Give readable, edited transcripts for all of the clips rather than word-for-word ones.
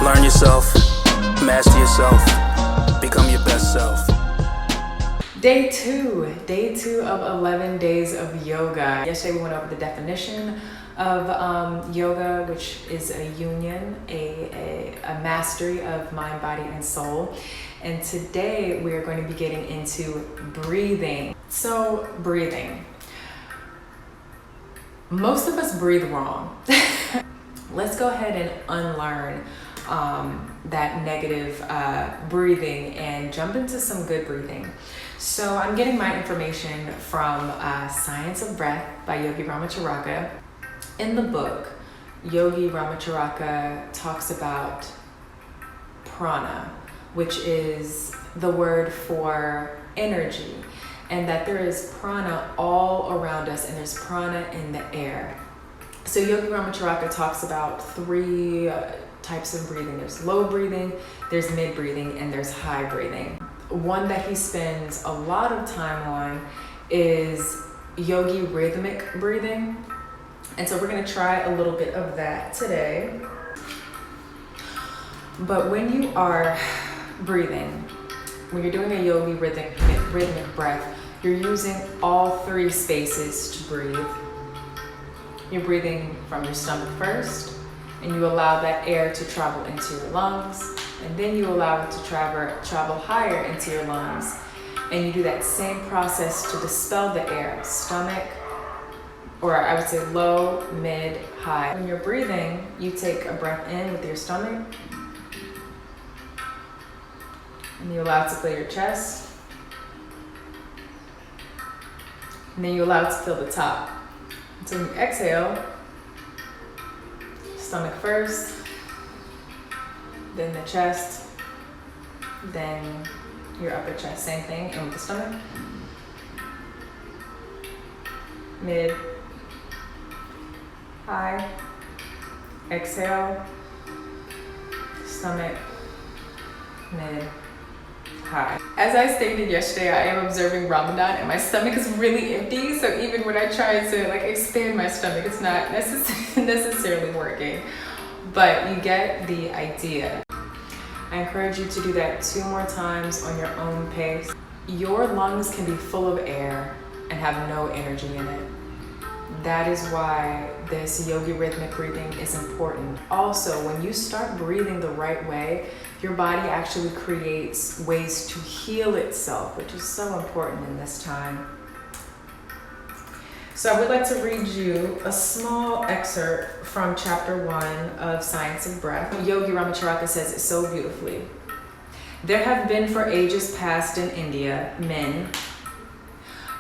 Learn yourself, master yourself, become your best self. Day two of 11 days of yoga. Yesterday we went over the definition of yoga, which is a union, a mastery of mind, body, and soul. And today we are going to be getting into breathing. So breathing. Most of us breathe wrong. Let's go ahead and unlearn that negative breathing and jump into some good breathing. So I'm getting my information from Science of Breath by Yogi Ramacharaka. In the book, Yogi Ramacharaka talks about prana, which is the word for energy, and that there is prana all around us, and there's prana in the air. So Yogi Ramacharaka talks about three types of breathing. There's low breathing, there's mid breathing, and there's high breathing. One that he spends a lot of time on is yogi rhythmic breathing. And so we're going to try a little bit of that today. But when you are breathing, when you're doing a yogi rhythmic breath, you're using all three spaces to breathe. You're breathing from your stomach first, and you allow that air to travel into your lungs, and then you allow it to travel higher into your lungs. And you do that same process to dispel the air, stomach, or I would say low, mid, high. When you're breathing, you take a breath in with your stomach, and you allow it to fill your chest, and then you allow it to fill the top. So when you exhale, stomach first, then the chest, then your upper chest. Same thing, in with the stomach. Mid, high, exhale, stomach, mid, high. As I stated yesterday, I am observing Ramadan and my stomach is really empty, so even when I try to expand my stomach, it's not necessarily working, but you get the idea. I encourage you to do that 2 more times on your own pace. Your lungs can be full of air and have no energy in it. That is why this yogi rhythmic breathing is important. Also, when you start breathing the right way, your body actually creates ways to heal itself, which is so important in this time. So I would like to read you a small excerpt from chapter 1 of Science of Breath. Yogi Ramacharaka says it so beautifully. There have been for ages past in India men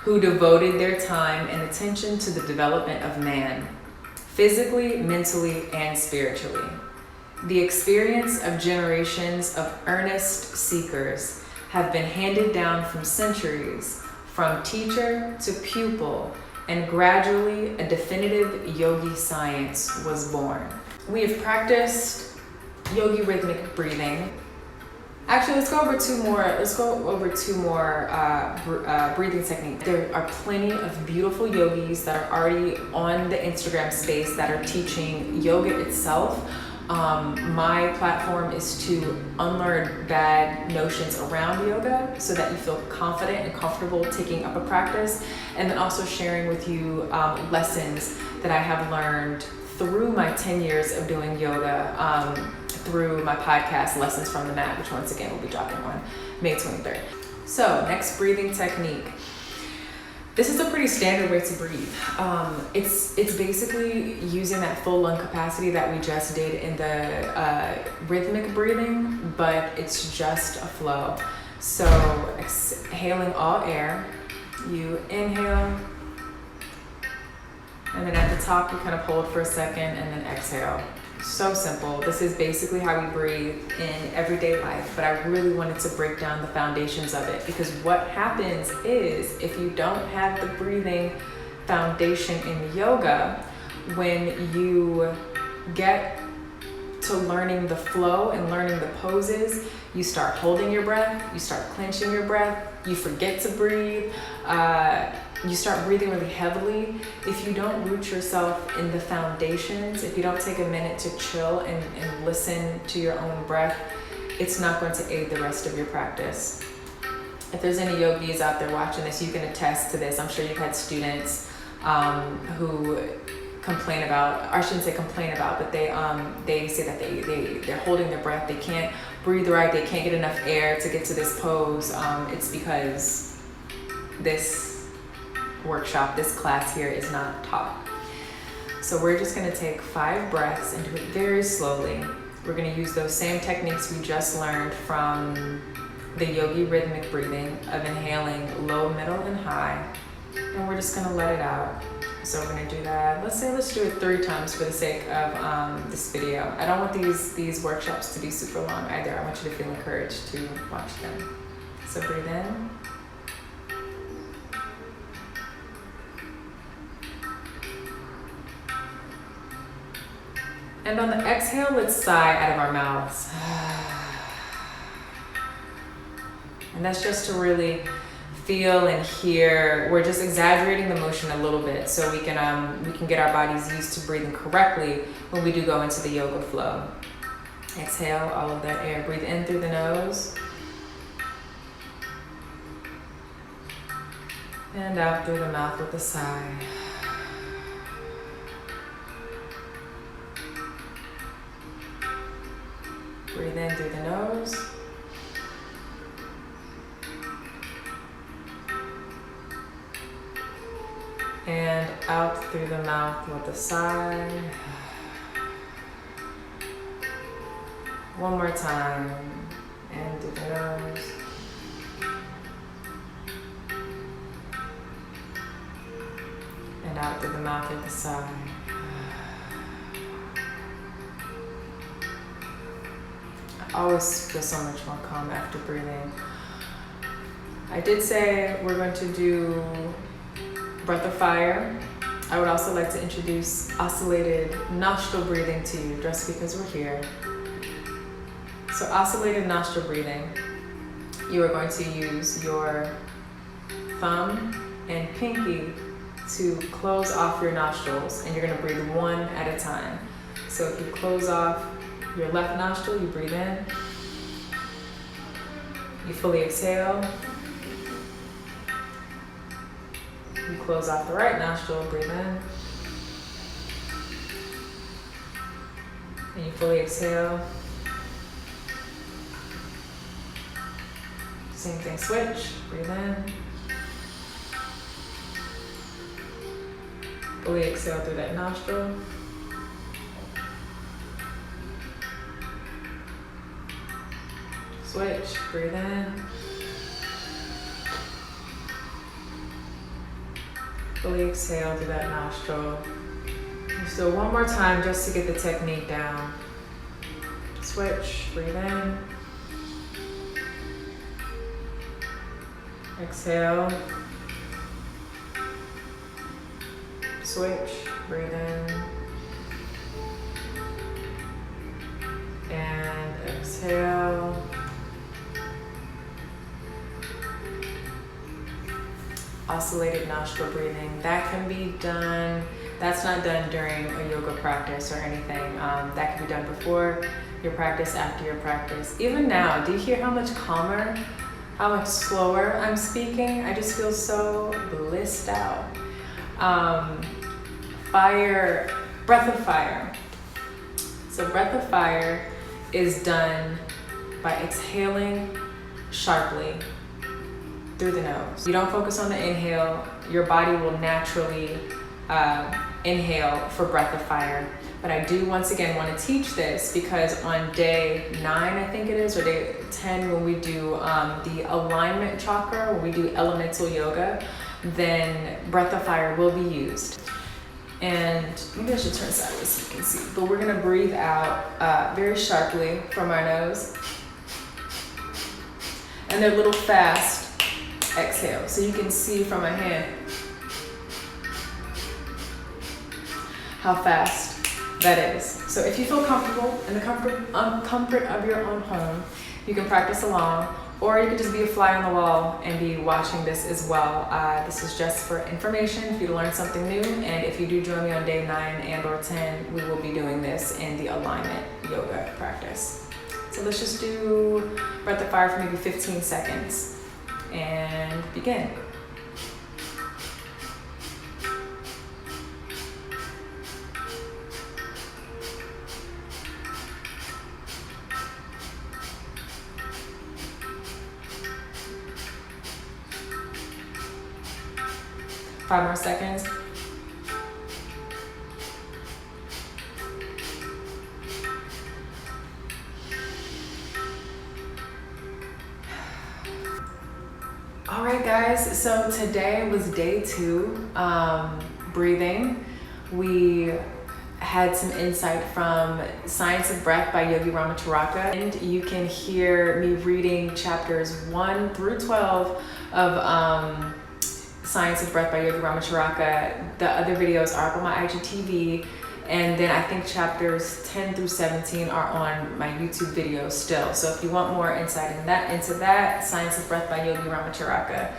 who devoted their time and attention to the development of man, physically, mentally, and spiritually. The experience of generations of earnest seekers have been handed down from centuries, from teacher to pupil, and gradually a definitive yogi science was born. We have practiced yogi rhythmic breathing. Actually, let's go over two more breathing techniques. There are plenty of beautiful yogis that are already on the Instagram space that are teaching yoga itself. My platform is to unlearn bad notions around yoga so that you feel confident and comfortable taking up a practice, and then also sharing with you lessons that I have learned through my 10 years of doing yoga, through my podcast, Lessons from the Mat, which once again will be dropping on May 23rd. So next breathing technique. This is a pretty standard way to breathe. It's basically using that full lung capacity that we just did in the rhythmic breathing, but it's just a flow. So exhaling all air, you inhale, and then at the top you kind of hold for a second and then exhale. So simple. This is basically how we breathe in everyday life, but I really wanted to break down the foundations of it, because what happens is if you don't have the breathing foundation in yoga, when you get to learning the flow and learning the poses, you start holding your breath, you start clenching your breath, you forget to breathe, you start breathing really heavily, if you don't root yourself in the foundations, if you don't take a minute to chill and listen to your own breath, it's not going to aid the rest of your practice. If there's any yogis out there watching this, you can attest to this. I'm sure you've had students who complain about, or I shouldn't say complain about, but they say that they're holding their breath, they can't breathe right, they can't get enough air to get to this pose. It's because this workshop, this class here is not taught. So we're just going to take 5 breaths and do it very slowly. We're going to use those same techniques we just learned from the Yogi rhythmic breathing of inhaling low, middle, and high. And we're just going to let it out. So we're going to do that. Let's do it 3 times for the sake of this video. I don't want these workshops to be super long either. I want you to feel encouraged to watch them. So breathe in. And on the exhale, let's sigh out of our mouths. And that's just to really feel and hear. We're just exaggerating the motion a little bit so we can get our bodies used to breathing correctly when we do go into the yoga flow. Exhale all of that air. Breathe in through the nose. And out through the mouth with a sigh. Breathe in through the nose. And out through the mouth with a sigh. One more time. In through the nose. And out through the mouth with a sigh. I always feel so much more calm after breathing. I did say we're going to do breath of fire. I would also like to introduce oscillated nostril breathing to you just because we're here. So oscillated nostril breathing, you are going to use your thumb and pinky to close off your nostrils, and you're going to breathe one at a time. So if you close off your left nostril, you breathe in. You fully exhale. You close off the right nostril, breathe in. And you fully exhale. Same thing, switch, breathe in. Fully exhale through that nostril. Switch, breathe in. Fully exhale through that nostril. So one more time just to get the technique down. Switch, breathe in. Exhale. Switch, breathe in. And exhale. Oscillated nostril breathing. That can be done, that's not done during a yoga practice or anything. That can be done before your practice, after your practice. Even now, do you hear how much calmer, how much slower I'm speaking? I just feel so blissed out. Fire, breath of fire. So breath of fire is done by exhaling sharply through the nose. You don't focus on the inhale. Your body will naturally inhale for breath of fire. But I do once again want to teach this because on day 9, I think it is, or day 10, when we do the alignment chakra, when we do elemental yoga, then breath of fire will be used. And maybe I should turn sideways so you can see. But we're gonna breathe out very sharply from our nose. And they're little fast exhale. So you can see from my hand how fast that is. So if you feel comfortable in the comfort of your own home, you can practice along, or you could just be a fly on the wall and be watching this as well. This is just for information, for you to learn something new. And if you do join me on day 9 and or 10, we will be doing this in the alignment yoga practice. So let's just do breath of fire for maybe 15 seconds and begin. Five more seconds. All right, guys, so today was day 2, breathing. We had some insight from Science of Breath by Yogi Ramacharaka, and you can hear me reading chapters 1 through 12 of Science of Breath by Yogi Ramacharaka. The other videos are up on my IGTV, and then I think chapters 10 through 17 are on my YouTube video still. So if you want more insight into that, Science of Breath by Yogi Ramacharaka.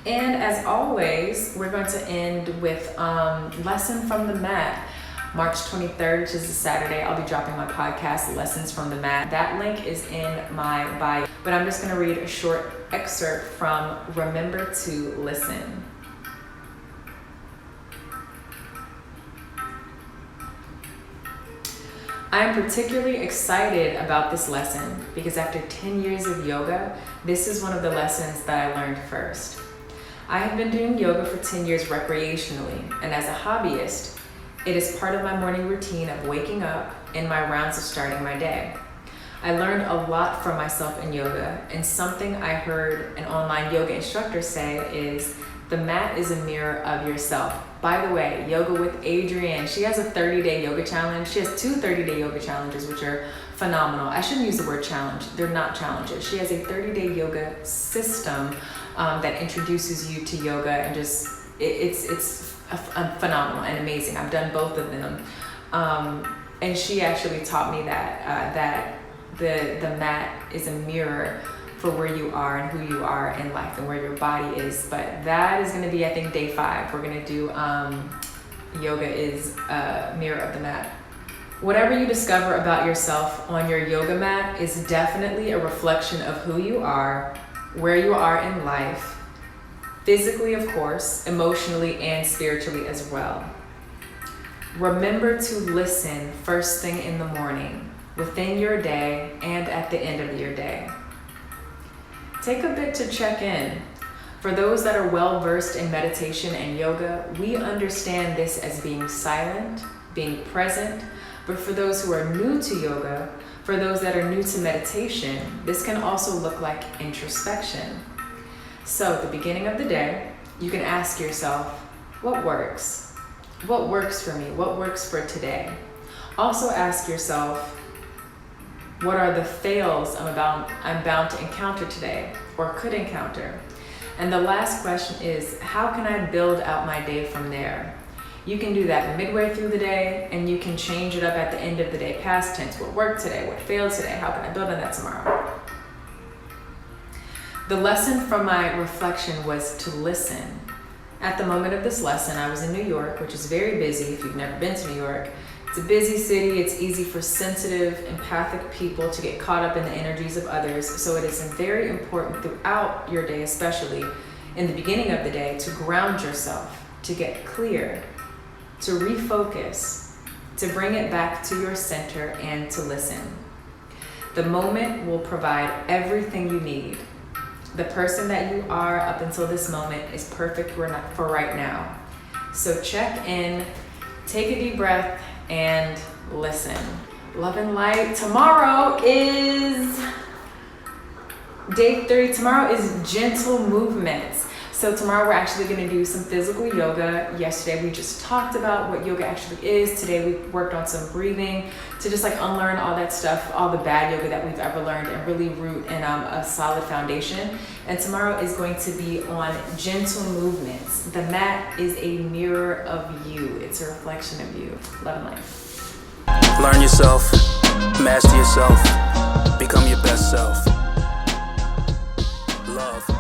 And as always, we're going to end with Lesson from the Mat. March 23rd, which is a Saturday, I'll be dropping my podcast, Lessons from the Mat. That link is in my bio, but I'm just gonna read a short excerpt from Remember to Listen. I am particularly excited about this lesson because after 10 years of yoga, this is one of the lessons that I learned first. I have been doing yoga for 10 years recreationally, and as a hobbyist, it is part of my morning routine of waking up and my rounds of starting my day. I learned a lot from myself in yoga, and something I heard an online yoga instructor say is, the mat is a mirror of yourself. By the way, Yoga with Adrienne, she has a 30-day yoga challenge. She has 2 30-day yoga challenges, which are phenomenal. I shouldn't use the word challenge. They're not challenges. She has a 30-day yoga system that introduces you to yoga, and just, it's phenomenal and amazing. I've done both of them. And she actually taught me that the mat is a mirror for where you are and who you are in life and where your body is. But that is going to be, I think, day 5. We're going to do yoga is a mirror of the mat. Whatever you discover about yourself on your yoga mat is definitely a reflection of who you are, where you are in life, physically, of course, emotionally, and spiritually as well. Remember to listen first thing in the morning, within your day, and at the end of your day. Take a bit to check in. For those that are well versed in meditation and yoga, we understand this as being silent, being present, but for those who are new to yoga, for those that are new to meditation, this can also look like introspection. So at the beginning of the day, you can ask yourself, what works? What works for me? What works for today? Also ask yourself, what are the fails I'm bound to encounter today or could encounter? And the last question is, how can I build out my day from there? You can do that midway through the day, and you can change it up at the end of the day, past tense. What worked today? What failed today? How can I build on that tomorrow? The lesson from my reflection was to listen. At the moment of this lesson, I was in New York, which is very busy if you've never been to New York. It's a busy city. It's easy for sensitive, empathic people to get caught up in the energies of others. So it is very important throughout your day, especially in the beginning of the day, to ground yourself, to get clear, to refocus, to bring it back to your center, and to listen. The moment will provide everything you need. The person that you are up until this moment is perfect for right now. So check in, take a deep breath, and listen. Love and light. Tomorrow is day 3. Tomorrow is gentle movements. So tomorrow we're actually going to do some physical yoga. Yesterday we just talked about what yoga actually is. Today we worked on some breathing to just like unlearn all that stuff, all the bad yoga that we've ever learned, and really root in a solid foundation. And tomorrow is going to be on gentle movements. The mat is a mirror of you. It's a reflection of you. Love and light. Learn yourself, master yourself, become your best self. love.